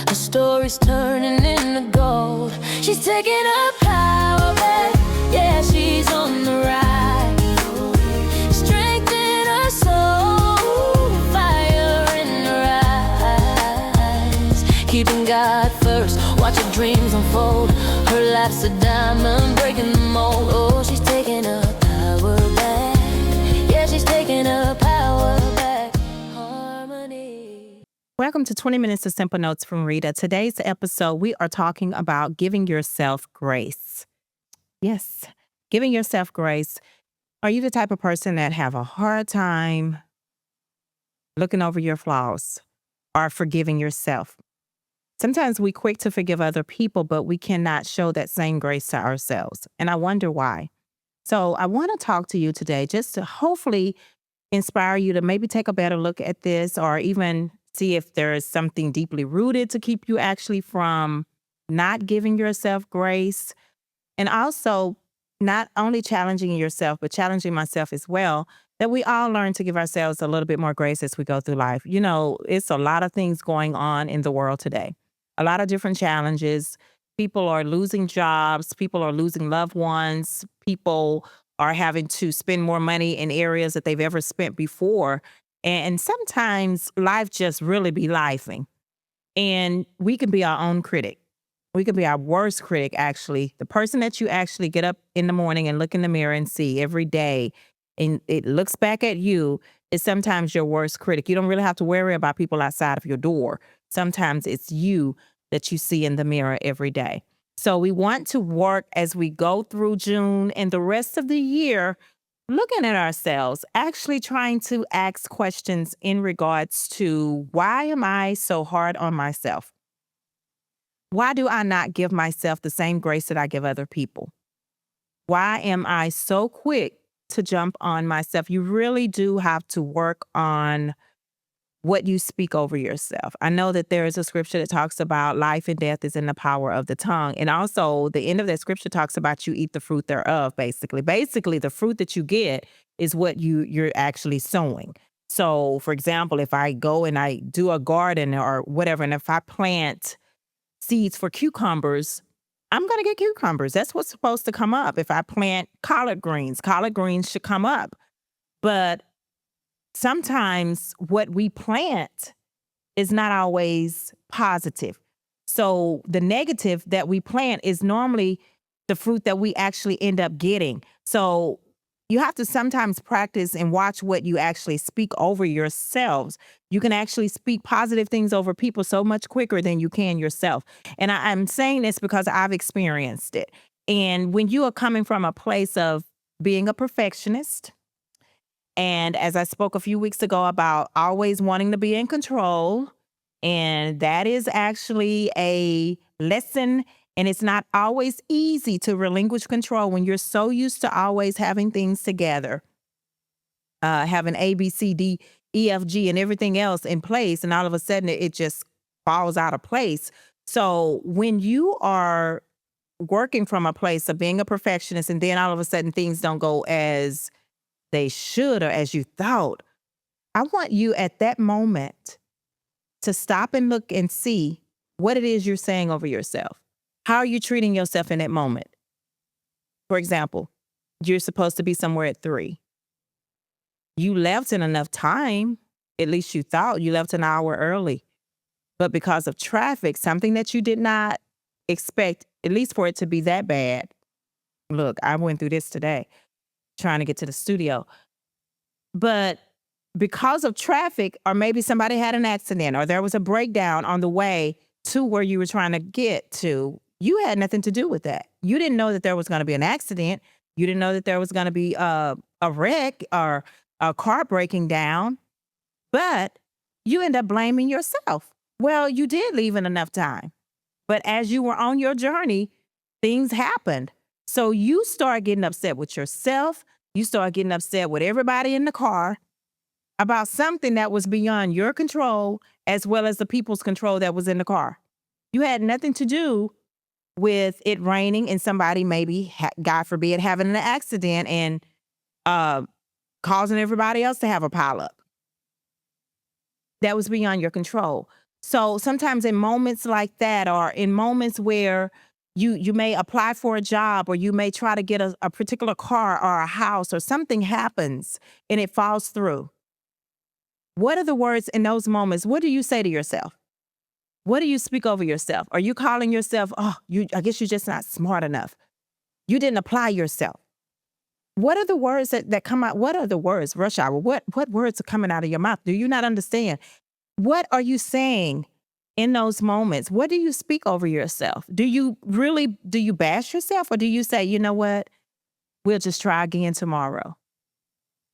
Her story's turning into gold. She's taking her power back. Yeah, she's on the rise. Strength in her soul, fire in her eyes. Keeping God first, watch her dreams unfold. Her life's a diamond, breaking the mold. Oh, she's taking her power back. Yeah, she's taking her power back. Harmony. Welcome to 20 Minutes of Simple Notes from Rita. Today's episode, we are talking about giving yourself grace. Yes, giving yourself grace. Are you the type of person that have a hard time looking over your flaws or forgiving yourself? Sometimes we're quick to forgive other people, but we cannot show that same grace to ourselves. And I wonder why. So I want to talk to you today just to hopefully inspire you to maybe take a better look at this, or even see if there is something deeply rooted to keep you actually from not giving yourself grace. And also not only challenging yourself, but challenging myself as well, that we all learn to give ourselves a little bit more grace as we go through life. You know, it's a lot of things going on in the world today, a lot of different challenges. People are losing jobs, people are losing loved ones, people are having to spend more money in areas that they've ever spent before. And sometimes life just really be lifing. And we can be our own critic. We can be our worst critic, actually. The person that you actually get up in the morning and look in the mirror and see every day, and it looks back at you, is sometimes your worst critic. You don't really have to worry about people outside of your door. Sometimes it's you that you see in the mirror every day. So we want to work as we go through June and the rest of the year, looking at ourselves, actually trying to ask questions in regards to, why am I so hard on myself? Why do I not give myself the same grace that I give other people? Why am I so quick to jump on myself? You really do have to work on what you speak over yourself. I know that there is a scripture that talks about life and death is in the power of the tongue. And also the end of that scripture talks about you eat the fruit thereof, basically. Basically, the fruit that you get is what you're actually sowing. So, for example, if I go and I do a garden or whatever, and if I plant seeds for cucumbers, I'm going to get cucumbers. That's what's supposed to come up. If I plant collard greens should come up. But sometimes what we plant is not always positive. So the negative that we plant is normally the fruit that we actually end up getting. So you have to sometimes practice and watch what you actually speak over yourselves. You can actually speak positive things over people so much quicker than you can yourself. And I'm saying this because I've experienced it. And when you are coming from a place of being a perfectionist, and as I spoke a few weeks ago about always wanting to be in control, and that is actually a lesson. And it's not always easy to relinquish control when you're so used to always having things together, having A, B, C, D, E, F, G, and everything else in place. And all of a sudden it just falls out of place. So when you are working from a place of being a perfectionist, and then all of a sudden things don't go as they should or as you thought, I want you at that moment to stop and look and see what it is you're saying over yourself. How are you treating yourself in that moment? For example, you're supposed to be somewhere at 3. You left in enough time, at least you thought. You left an hour early. But because of traffic, something that you did not expect, at least for it to be that bad. Look, I went through this today, trying to get to the studio. But because of traffic, or maybe somebody had an accident, or there was a breakdown on the way to where you were trying to get to, you had nothing to do with that. You didn't know that there was going to be an accident. You didn't know that there was going to be a wreck or a car breaking down, but you end up blaming yourself. Well, you did leave in enough time, but as you were on your journey, things happened. So you start getting upset with yourself. You start getting upset with everybody in the car about something that was beyond your control, as well as the people's control that was in the car. You had nothing to do with it raining and somebody maybe, God forbid, having an accident and causing everybody else to have a pileup. That was beyond your control. So sometimes in moments like that, or in moments where you may apply for a job, or you may try to get a particular car or a house, or something happens and it falls through. What are the words in those moments? What do you say to yourself? What do you speak over yourself? Are you calling yourself, oh, I guess you're just not smart enough. You didn't apply yourself. What are the words that come out? What are the words, rush hour? What words are coming out of your mouth? Do you not understand? What are you saying in those moments? What do you speak over yourself? Do you bash yourself, or do you say, you know what? We'll just try again tomorrow.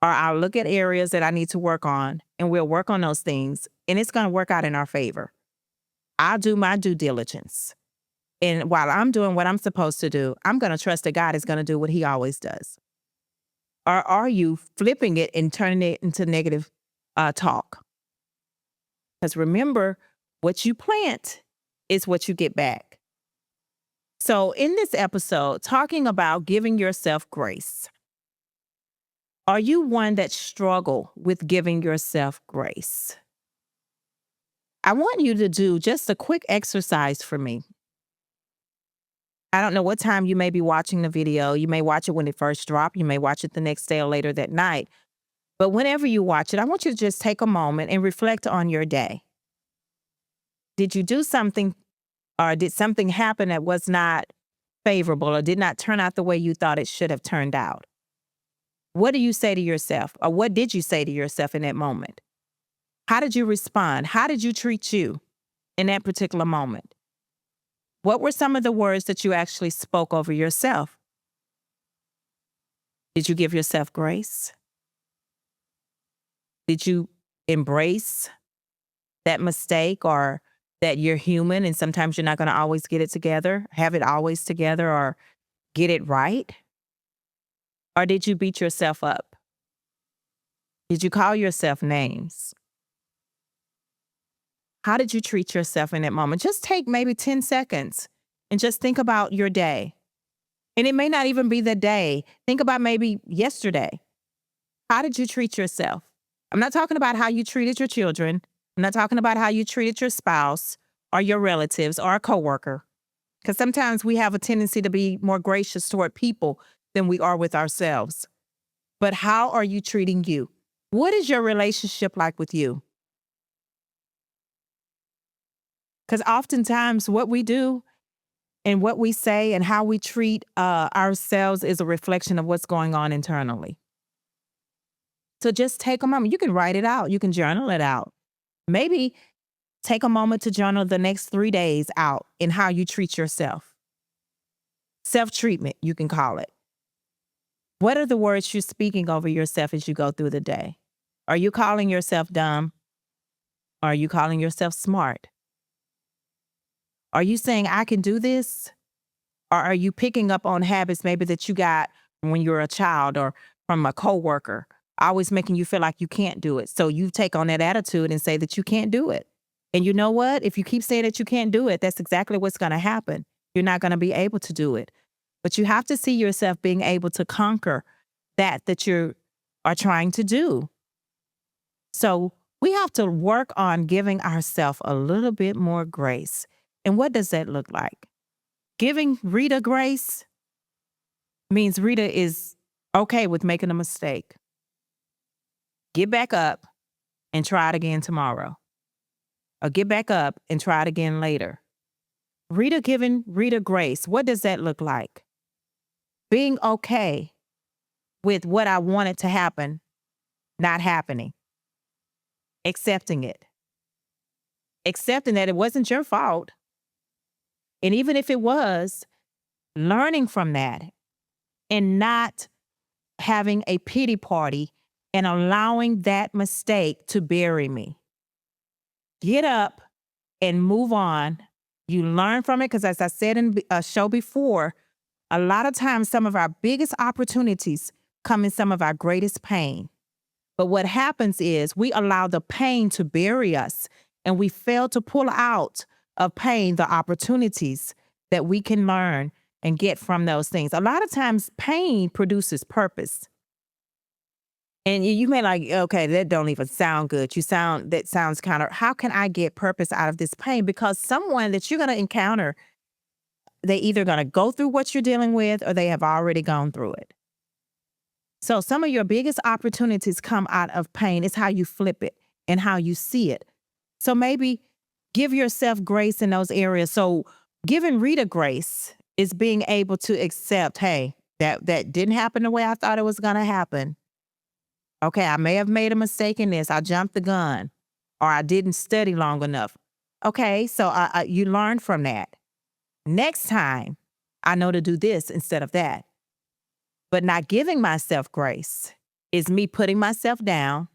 Or I'll look at areas that I need to work on and we'll work on those things and it's going to work out in our favor. I'll do my due diligence. And while I'm doing what I'm supposed to do, I'm going to trust that God is going to do what he always does. Or are you flipping it and turning it into negative talk? Because remember, what you plant is what you get back. So in this episode, talking about giving yourself grace, are you one that struggle with giving yourself grace? I want you to do just a quick exercise for me. I don't know what time you may be watching the video. You may watch it when it first dropped. You may watch it the next day or later that night. But whenever you watch it, I want you to just take a moment and reflect on your day. Did you do something, or did something happen that was not favorable or did not turn out the way you thought it should have turned out? What do you say to yourself, or what did you say to yourself in that moment? How did you respond? How did you treat you in that particular moment? What were some of the words that you actually spoke over yourself? Did you give yourself grace? Did you embrace that mistake, or that you're human and sometimes you're not going to always get it together, have it always together, or get it right? Or did you beat yourself up? Did you call yourself names? How did you treat yourself in that moment? Just take maybe 10 seconds and just think about your day. And it may not even be the day. Think about maybe yesterday. How did you treat yourself? I'm not talking about how you treated your children. I'm not talking about how you treated your spouse or your relatives or a coworker. Because sometimes we have a tendency to be more gracious toward people than we are with ourselves. But how are you treating you? What is your relationship like with you? Because oftentimes what we do and what we say and how we treat ourselves is a reflection of what's going on internally. So just take a moment. You can write it out. You can journal it out. Maybe take a moment to journal the next 3 days out in how you treat yourself. Self-treatment, you can call it. What are the words you're speaking over yourself as you go through the day? Are you calling yourself dumb? Are you calling yourself smart? Are you saying, I can do this? Or are you picking up on habits maybe that you got when you were a child or from a coworker, always making you feel like you can't do it? So you take on that attitude and say that you can't do it. And you know what? If you keep saying that you can't do it, that's exactly what's going to happen. You're not going to be able to do it. But you have to see yourself being able to conquer that you are trying to do. So we have to work on giving ourselves a little bit more grace. And what does that look like? Giving Rita grace means Rita is okay with making a mistake. Get back up and try it again tomorrow. Or get back up and try it again later. Rita giving Rita grace. What does that look like? Being okay with what I wanted to happen not happening. Accepting it. Accepting that it wasn't your fault. And even if it was, learning from that and not having a pity party and allowing that mistake to bury me. Get up and move on. You learn from it because, as I said in a show before, a lot of times some of our biggest opportunities come in some of our greatest pain. But what happens is we allow the pain to bury us, and we fail to pull out of pain the opportunities that we can learn and get from those things. A lot of times pain produces purpose. And you may like, okay, that don't even sound good. That sounds how can I get purpose out of this pain? Because someone that you're going to encounter, they either going to go through what you're dealing with or they have already gone through it. So some of your biggest opportunities come out of pain. It's how you flip it and how you see it. So maybe give yourself grace in those areas. So giving Rita grace is being able to accept, hey, that didn't happen the way I thought it was going to happen. Okay, I may have made a mistake in this. I jumped the gun or I didn't study long enough. Okay, so you learn from that. Next time, I know to do this instead of that. But not giving myself grace is me putting myself down.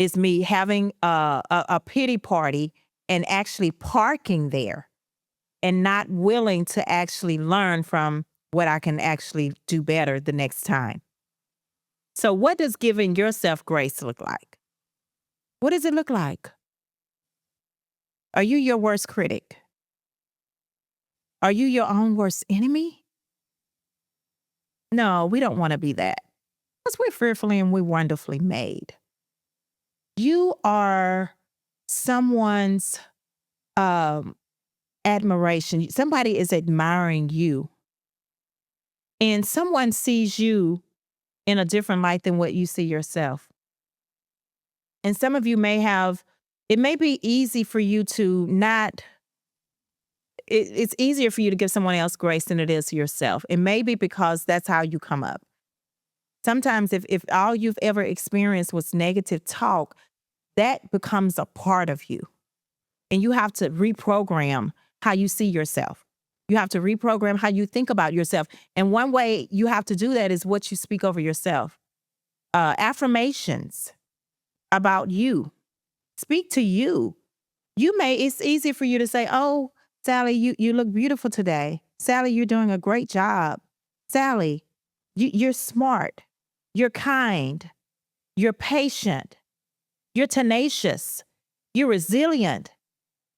It's me having a pity party and actually parking there and not willing to actually learn from what I can actually do better the next time. So what does giving yourself grace look like? What does it look like? Are you your worst critic? Are you your own worst enemy? No, we don't want to be that. Because we're fearfully and we're wonderfully made. You are someone's admiration. Somebody is admiring you. And someone sees you in a different light than what you see yourself. And some of you it may be easy for you to not, it's easier for you to give someone else grace than it is to yourself. It may be because that's how you come up. Sometimes if all you've ever experienced was negative talk, that becomes a part of you. And you have to reprogram how you see yourself. You have to reprogram how you think about yourself. And one way you have to do that is what you speak over yourself. Affirmations about you. Speak to you. It's easy for you to say, oh, Sally, you look beautiful today. Sally, you're doing a great job. Sally, you're smart. You're kind. You're patient. You're tenacious. You're resilient.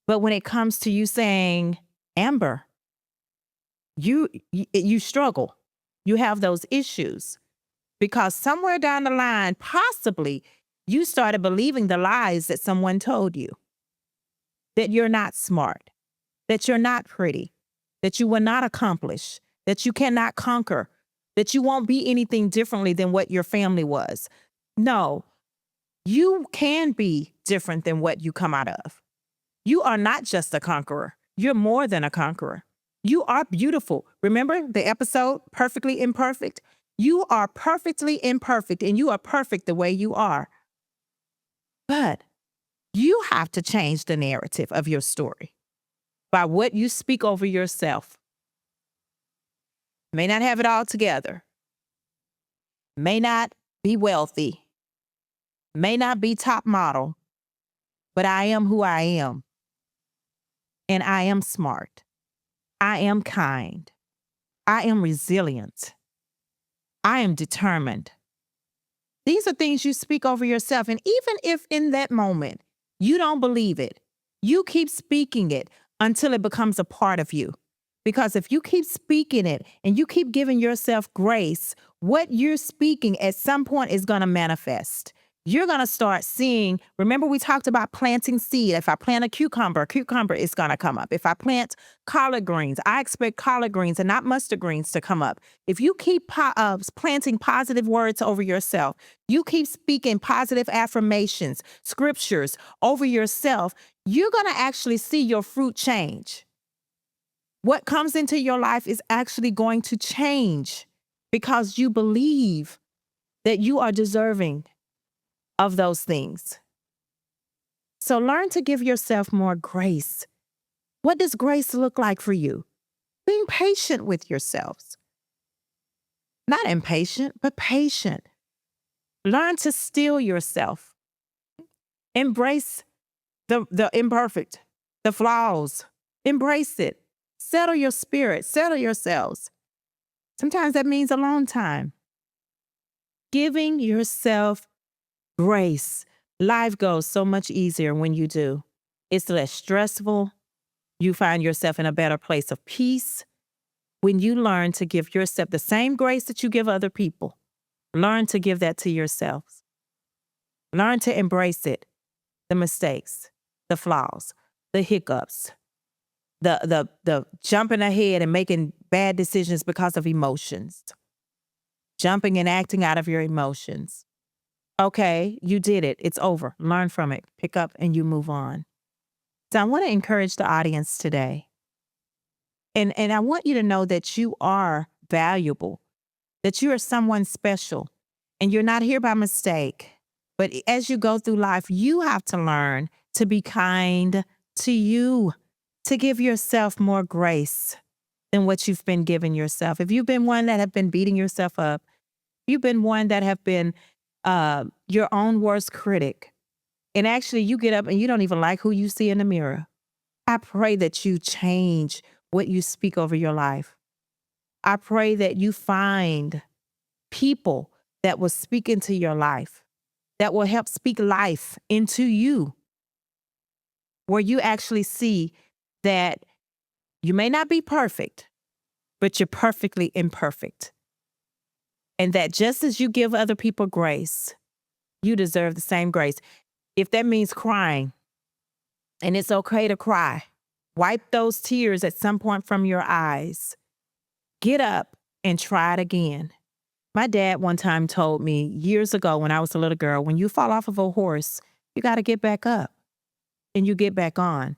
But when it comes to you saying, Amber, you struggle. You have those issues because somewhere down the line, possibly you started believing the lies that someone told you, that you're not smart, that you're not pretty, that you will not accomplish, that you cannot conquer, that you won't be anything differently than what your family was. No, you can be different than what you come out of. You are not just a conqueror. You're more than a conqueror. You are beautiful. Remember the episode, Perfectly Imperfect? You are perfectly imperfect and you are perfect the way you are. But you have to change the narrative of your story by what you speak over yourself. May not have it all together. May not be wealthy. May not be top model. But I am who I am. And I am smart. I am kind. I am resilient. I am determined. These are things you speak over yourself. And even if in that moment you don't believe it, you keep speaking it until it becomes a part of you. Because if you keep speaking it and you keep giving yourself grace, what you're speaking at some point is going to manifest. You're going to start seeing, remember we talked about planting seed. If I plant a cucumber is going to come up. If I plant collard greens, I expect collard greens and not mustard greens to come up. If you keep planting positive words over yourself, you keep speaking positive affirmations, scriptures over yourself, you're going to actually see your fruit change. What comes into your life is actually going to change because you believe that you are deserving of those things. So learn to give yourself more grace. What does grace look like for you? Being patient with yourselves. Not impatient, but patient. Learn to still yourself. Embrace the imperfect, the flaws. Embrace it. Settle your spirit. Settle yourselves. Sometimes that means alone time. Giving yourself grace. Life goes so much easier when you do. It's less stressful. You find yourself in a better place of peace when you learn to give yourself the same grace that you give other people. Learn to give that to yourself. Learn to embrace it. The mistakes, the flaws, the hiccups, the jumping ahead and making bad decisions because of emotions. Jumping and acting out of your emotions. Okay, you did it. It's over. Learn from it. Pick up and you move on. So I want to encourage the audience today. And I want you to know that you are valuable, that you are someone special, and you're not here by mistake. But as you go through life, you have to learn to be kind to you, to give yourself more grace than what you've been giving yourself. If you've been one that have been beating yourself up, you've been one that have been your own worst critic, and actually you get up and you don't even like who you see in the mirror, I pray that you change what you speak over your life. I pray that you find people that will speak into your life, that will help speak life into you, where you actually see that you may not be perfect, but you're perfectly imperfect. And that just as you give other people grace, you deserve the same grace. If that means crying, and it's okay to cry, wipe those tears at some point from your eyes. Get up and try it again. My dad one time told me years ago when I was a little girl, when you fall off of a horse, you got to get back up and you get back on.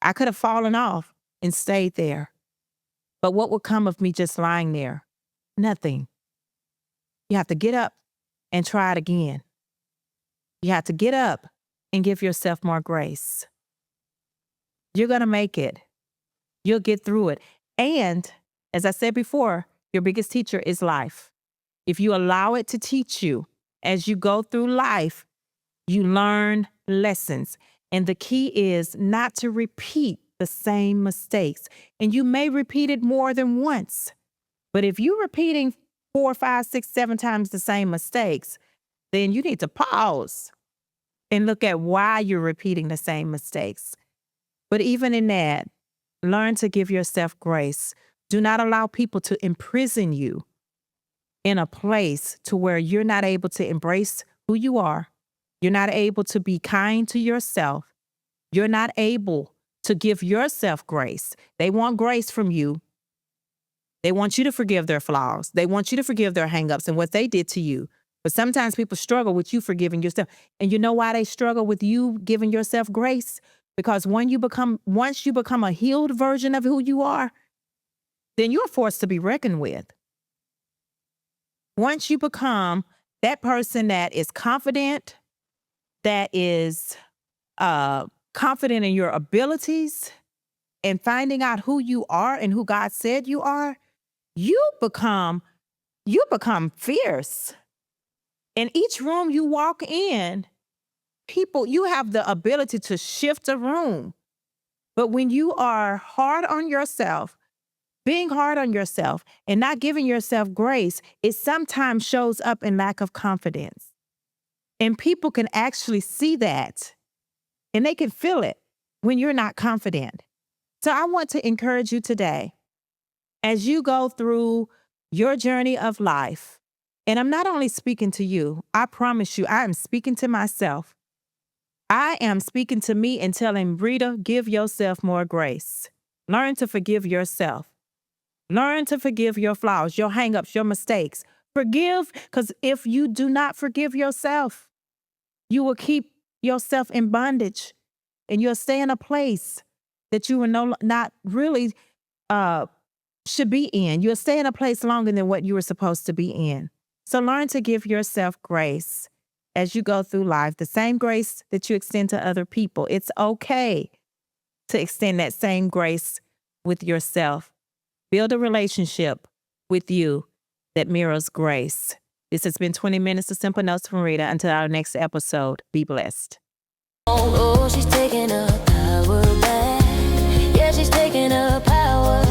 I could have fallen off and stayed there. But what would come of me just lying there? Nothing. You have to get up and try it again. You have to get up and give yourself more grace. You're going to make it. You'll get through it. And as I said before, your biggest teacher is life. If you allow it to teach you as you go through life, you learn lessons. And the key is not to repeat the same mistakes. And you may repeat it more than once. But if you're repeating 4, 5, 6, 7 times the same mistakes, then you need to pause and look at why you're repeating the same mistakes. But even in that, learn to give yourself grace. Do not allow people to imprison you in a place to where you're not able to embrace who you are. You're not able to be kind to yourself. You're not able to give yourself grace. They want grace from you. They want you to forgive their flaws. They want you to forgive their hangups and what they did to you. But sometimes people struggle with you forgiving yourself. And you know why they struggle with you giving yourself grace? Because once you become a healed version of who you are, then you're forced to be reckoned with. Once you become that person that is confident, that is confident in your abilities, and finding out who you are and who God said you are, you become fierce. In each room you walk in, you have the ability to shift a room. But when you are hard on yourself, being hard on yourself and not giving yourself grace, it sometimes shows up in lack of confidence. And people can actually see that and they can feel it when you're not confident. So I want to encourage you today, as you go through your journey of life, and I'm not only speaking to you, I promise you, I am speaking to myself. I am speaking to me and telling Rita, give yourself more grace. Learn to forgive yourself. Learn to forgive your flaws, your hangups, your mistakes. Forgive, because if you do not forgive yourself, you will keep yourself in bondage and you'll stay in a place that you were not really should be in. You'll stay in a place longer than what you were supposed to be in. So learn to give yourself grace as you go through life, the same grace that you extend to other people. It's okay to extend that same grace with yourself. Build a relationship with you that mirrors grace. This has been 20 Minutes of Simple Notes from Rita. Until our next episode, be blessed. Oh, she's taking her power back. Yeah, she's taking her power